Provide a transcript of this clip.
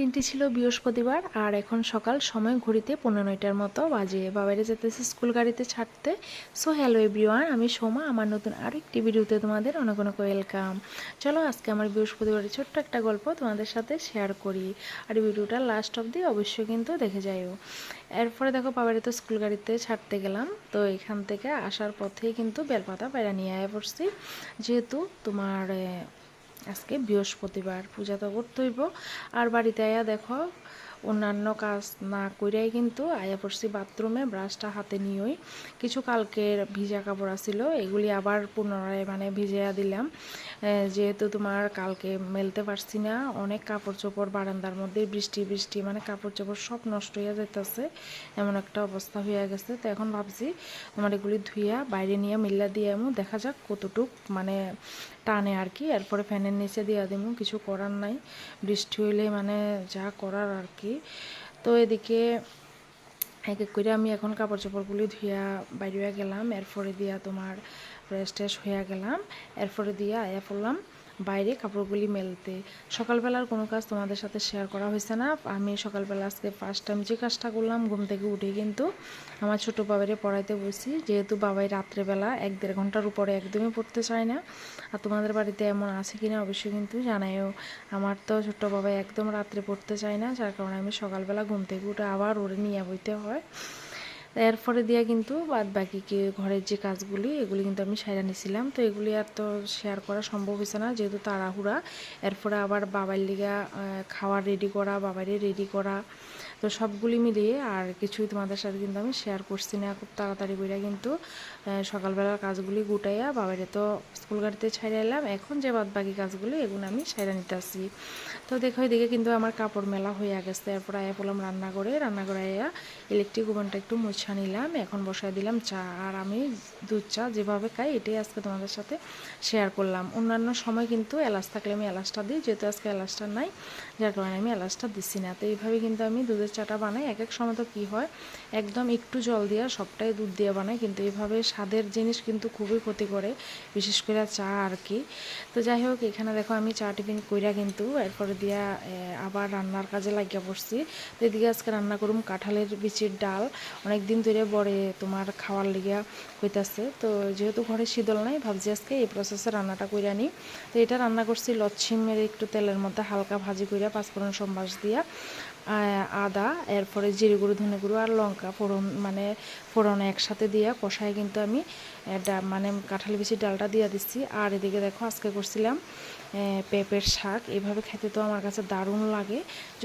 দিনটি ছিল বৃহস্পতিবার আর এখন সকাল সময় ঘড়িতে 9:15টার মতো বাজে। বাবাইরে যেতেছে স্কুল গাড়িতে ছাড়তে। সো হ্যালো এভরিওয়ান, আমি সোমা। আমার নতুন আরও একটি ভিডিওতে তোমাদের অনেক অনেক ওয়েলকাম। চলো আজকে আমার বৃহস্পতিবারের ছোট্ট একটা গল্প তোমাদের সাথে শেয়ার করি, আর ভিডিওটা লাস্ট অবধি অবশ্যই কিন্তু দেখে যাইও। এরপরে দেখো বাবাইরে তো স্কুল গাড়িতে ছাড়তে গেলাম, তো এখান থেকে আসার পথেই কিন্তু বেলপাতা পায়রা নিয়ে আয়া পড়ছি, যেহেতু তোমার আজকে বৃহস্পতিবার পূজা তো করতে হইব। আর বাড়িতে আয়া দেখো অন্যান্য কাজ না কইরাই কিন্তু আয়া পড়ছি বাথরুমে, ব্রাশটা হাতে নিয়েই। কিছু কালকের ভিজা কাপড় ছিল, এগুলি আবার পুনরায় ভিজিয়ে দিলাম, যেহেতু তোমার কালকে মেলতে পারছি না। অনেক কাপড় চোপড় বারান্দার মধ্যে, বৃষ্টি বৃষ্টি কাপড় চোপড় সব নষ্ট হয়ে যেতেছে, এমন একটা অবস্থা হয়ে গেছে। তো এখন ভাবছি তোমার এগুলি ধুইয়া বাইরে নিয়ে মিল্লা দিয়ে এমন দেখা যাক কতটুক টানে আর কি। এরপরে ফ্যানের নিচে দিয়ে দিমু, কিছু করার নাই, বৃষ্টি হইলে যা করার আর কি। তো এদিকে এক এক করে আমি এখন কাপড় চোপড়গুলি ধুইয়া বাইরে গেলাম। এরপরে দিয়া তোমার ফ্রেশ ট্রেশ হইয়া গেলাম। এরপরে দিয়া আয়া পড়লাম বাইরে কাপড়গুলি মেলতে। সকালবেলার কোনো কাজ তোমাদের সাথে শেয়ার করা হয়েছে না। আমি সকালবেলা আজকে ফার্স্ট টাইম যে কাজটা করলাম, ঘুম থেকে উঠে কিন্তু আমার ছোটো বাবাইরে পড়াইতে বসি, যেহেতু বাবাই রাত্রেবেলা 1-1.5 ঘন্টার উপরে একদমই পড়তে চায় না। আর তোমাদের বাড়িতে এমন আছে কিনা অবশ্যই কিন্তু জানাইও। আমার তো ছোট্ট বাবাই একদম রাত্রে পড়তে চায় না, যার কারণে আমি সকালবেলা ঘুম থেকে উঠে আবার ওরে নিয়ে বইতে হয়। এরপরে দিয়া কিন্তু বাদ বাকি ঘরের যে কাজগুলি এগুলি কিন্তু আমি সাইরা নিছিলাম। তো এগুলি আর তো শেয়ার করা সম্ভব হয়েছে না, যেহেতু তাড়াহুড়া। এরপরে আবার বাবার লিগা খাবার রেডি করা, বাবারে রেডি করা, তো সবগুলি মিলিয়ে আর কিছুই তোমাদের সাথে কিন্তু আমি শেয়ার করছি না। খুব তাড়াতাড়ি করে কিন্তু সকালবেলার কাজগুলি গুটাইয়া বাবারে তো স্কুল গাড়িতে ছাইড়া এলাম। এখন যে বাদ বাকি কাজগুলি এগুলো আমি সাইরা নিতে আসি। তো দেখো এদিকে কিন্তু আমার কাপড় মেলা হয়ে গেছে। এরপর আয়া পড়লাম রান্নাঘরে আয়া ইলেকট্রিক ওভেনটা একটু মুছা নিলাম। এখন বসাই দিলাম চা, আর আমি দুধ চা যেভাবে খাই এটাই আজকে তোমাদের সাথে শেয়ার করলাম। অন্যান্য সময় কিন্তু এলাচ থাকলে আমি এলাচটা দিই, যেহেতু আজকে এলাচটা নাই, যার কারণে আমি এলাচটা দিচ্ছি না। তো এইভাবে কিন্তু আমি দুধের চাটা বানাই। এক এক সময় তো কী হয়, একদম একটু জল দিয়া সবটাই দুধ দিয়ে বানাই, কিন্তু এইভাবে স্বাদের জিনিস কিন্তু খুবই ক্ষতি করে, বিশেষ করে চা আর কি। তো যাই হোক, এখানে দেখো আমি চা টিফিন কইরা কিন্তু এরপরে দিয়া আবার রান্নার কাজে লাগিয়া পড়ছি। তো এদিকে আজকে রান্না করুম কাঁঠালের বিচির ডাল। অনেক দিন ধরে বড়ে তোমার খাওয়ার লিগা হইতাছে, তো যেহেতু ঘরে শীতল নাই, ভাবছি আজকে এই প্রসেসে রান্নাটা কইরা নিই। তো এটা রান্না করছি লচ্ছিমের একটু তেলের মধ্যে হালকা ভাজি কইরা, পাঁচফোড়ন সম্বাস দিয়া, আদা, এরপরে জিরে গুঁড়ো, ধনে গুঁড়ো আর লঙ্কা ফোড়ন একসাথে দিয়া কষায় কিন্তু আমি কাঁঠাল বিচির ডালটা দিয়ে দিচ্ছি। আর এদিকে দেখো আজকে করছিলাম পেঁপের শাক। এভাবে খেতে তো আমার কাছে দারুণ লাগে।